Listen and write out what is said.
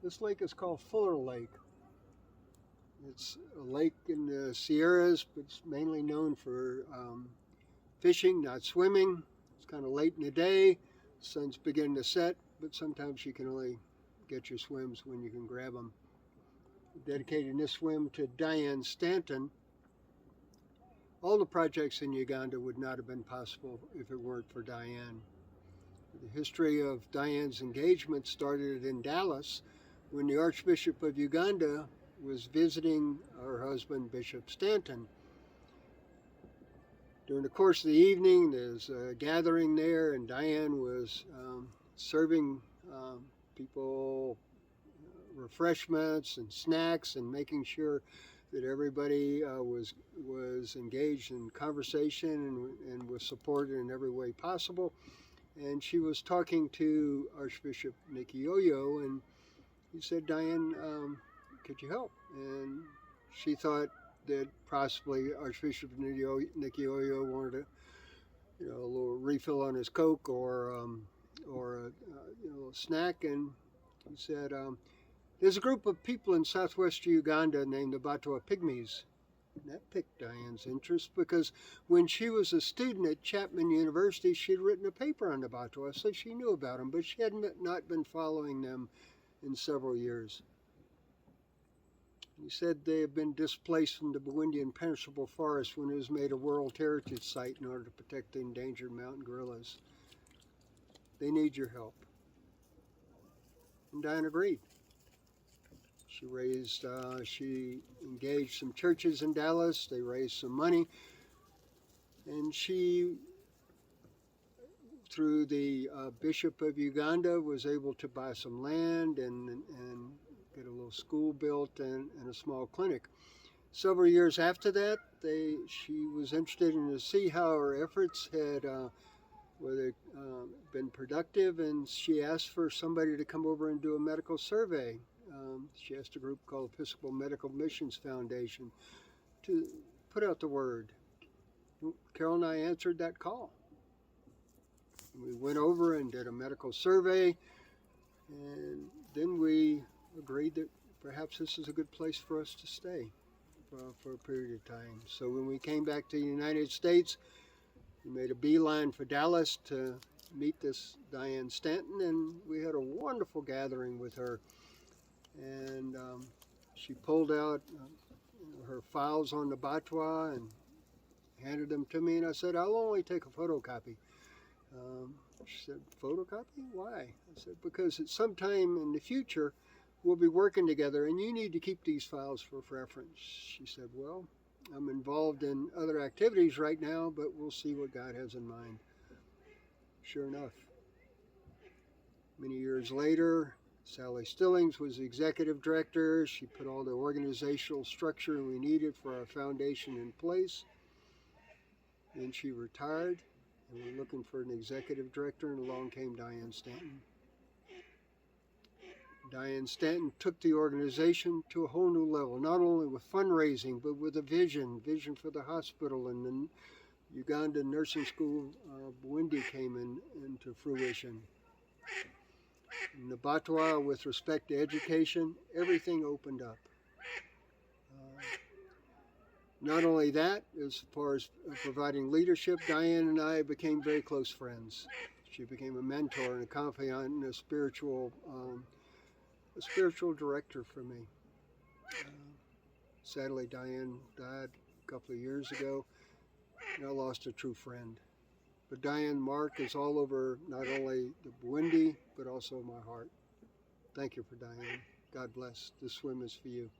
This lake is called Fuller Lake. It's a lake in the Sierras, but it's mainly known for fishing, not swimming. It's kind of late in the day. The sun's beginning to set, but sometimes you can only get your swims when you can grab them. Dedicating this swim to Diane Stanton. All the projects in Uganda would not have been possible if it weren't for Diane. The history of Diane's engagement started in Dallas when the Archbishop of Uganda was visiting her husband, Bishop Stanton. During the course of the evening, there's a gathering there, and Diane was serving people refreshments and snacks and making sure that everybody was engaged in conversation and was supported in every way possible. And she was talking to Archbishop Nkoyoyo, and he said, "Diane, could you help?" And she thought that possibly Archbishop Nkoyoyo wanted a little refill on his Coke or a snack, and he said, "There's a group of people in southwest Uganda named the Batwa pygmies." And that piqued Diane's interest because when she was a student at Chapman University, she'd written a paper on the Batwa, so she knew about them, but she had not been following them in several years. He said they have been displaced from the Burundi impenetrable forest when it was made a World Heritage Site in order to protect the endangered mountain gorillas. They need your help. And Diane agreed. She engaged some churches in Dallas. They raised some money, and she, through the Bishop of Uganda, was able to buy some land and get a little school built and a small clinic. Several years after that, she was interested in to see how her efforts had been productive, and she asked for somebody to come over and do a medical survey. She asked a group called Episcopal Missions Foundation to put out the word. Carol and I answered that call. We went over and did a medical survey, and then we agreed that perhaps this is a good place for us to stay for a period of time. So when we came back to the United States, we made a beeline for Dallas to meet this Diane Stanton, and we had a wonderful gathering with her. And she pulled out her files on the Batwa and handed them to me, and I said, "I'll only take a photocopy." She said, "Photocopy? Why?" I said, "Because at some time in the future, we'll be working together, and you need to keep these files for reference." She said, "Well, I'm involved in other activities right now, but we'll see what God has in mind." Sure enough, many years later, Sally Stillings was the executive director. She put all the organizational structure we needed for our foundation in place. Then she retired, and we're looking for an executive director, and along came Diane Stanton. Diane Stanton took the organization to a whole new level, not only with fundraising, but with a vision for the hospital, and the Ugandan nursing school, Burundi, came into fruition. In the Batwa, with respect to education, everything opened up. Not only that, as far as providing leadership, Diane and I became very close friends. She became a mentor and a confidant and a spiritual director for me. Sadly, Diane died a couple of years ago, and I lost a true friend. But Diane's mark is all over not only the Burundi, but also my heart. Thank you for Diane. God bless. This swim is for you.